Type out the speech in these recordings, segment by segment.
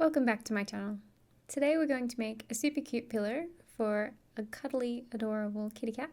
Welcome back to my channel. Today we're going to make a super cute pillow for a cuddly, adorable kitty cat.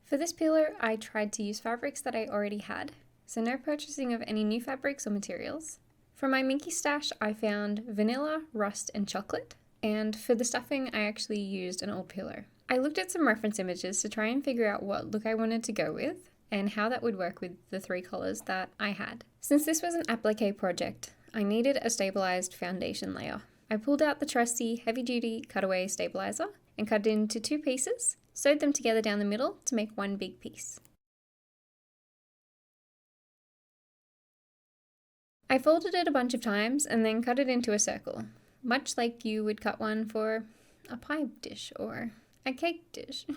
For this pillow, I tried to use fabrics that I already had, so no purchasing of any new fabrics or materials. For my Minky stash, I found vanilla, rust, and chocolate, and for the stuffing, I actually used an old pillow. I looked at some reference images to try and figure out what look I wanted to go with, and how that would work with the three colours that I had. Since this was an applique project, I needed a stabilized foundation layer. I pulled out the trusty heavy-duty cutaway stabilizer and cut it into two pieces, sewed them together down the middle to make one big piece. I folded it a bunch of times and then cut it into a circle, much like you would cut one for a pie dish or a cake dish.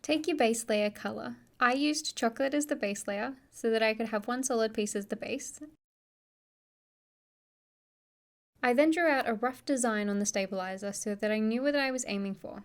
Take your base layer colour. I used chocolate as the base layer so that I could have one solid piece as the base. I then drew out a rough design on the stabilizer so that I knew what I was aiming for.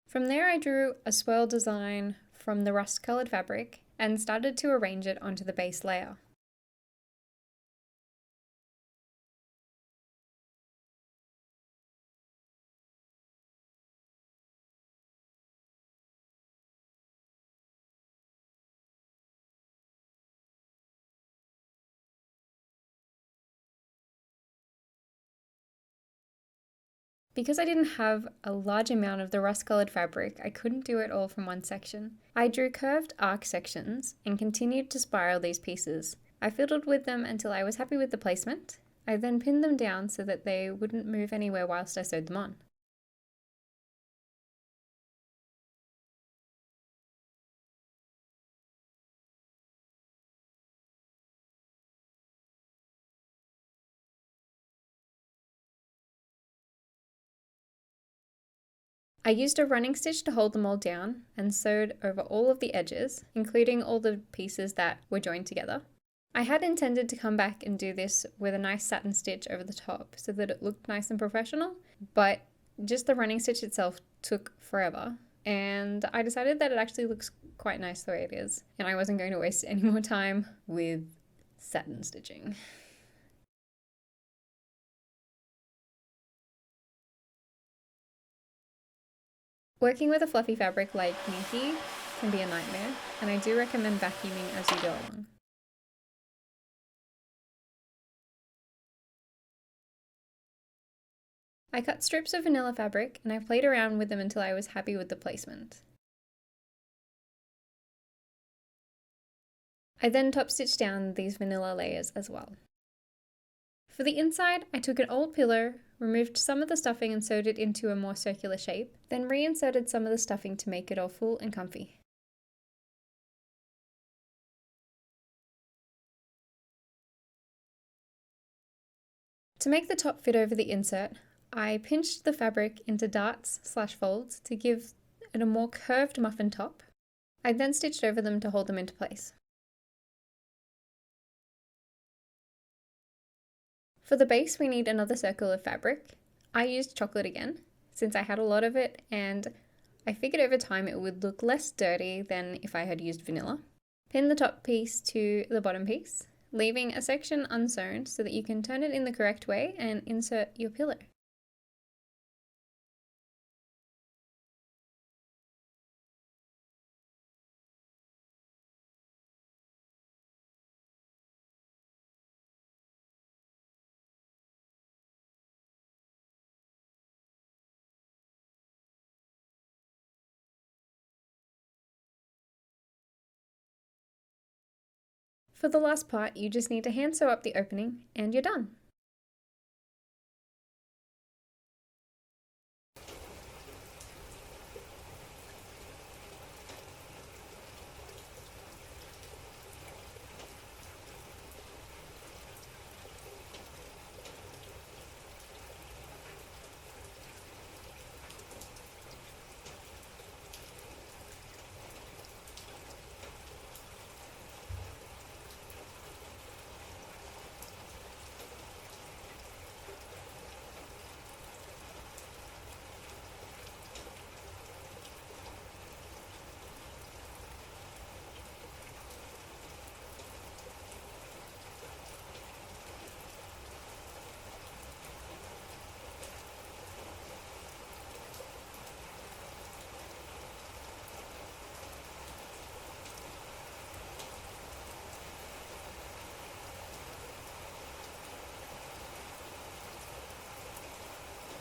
From there I drew a swirl design from the rust coloured fabric and started to arrange it onto the base layer. Because I didn't have a large amount of the rust coloured fabric, I couldn't do it all from one section. I drew curved arc sections and continued to spiral these pieces. I fiddled with them until I was happy with the placement. I then pinned them down so that they wouldn't move anywhere whilst I sewed them on. I used a running stitch to hold them all down and sewed over all of the edges, including all the pieces that were joined together. I had intended to come back and do this with a nice satin stitch over the top so that it looked nice and professional, but just the running stitch itself took forever, and I decided that it actually looks quite nice the way it is, and I wasn't going to waste any more time with satin stitching. Working with a fluffy fabric like Minky can be a nightmare, and I do recommend vacuuming as you go along. I cut strips of vanilla fabric and I played around with them until I was happy with the placement. I then top stitched down these vanilla layers as well. For the inside, I took an old pillow, removed some of the stuffing and sewed it into a more circular shape, then reinserted some of the stuffing to make it all full and comfy. To make the top fit over the insert, I pinched the fabric into darts/folds to give it a more curved muffin top. I then stitched over them to hold them into place. For the base, we need another circle of fabric. I used chocolate again, since I had a lot of it, and I figured over time it would look less dirty than if I had used vanilla. Pin the top piece to the bottom piece, leaving a section unsewn so that you can turn it in the correct way and insert your pillow. For the last part, you just need to hand sew up the opening and you're done.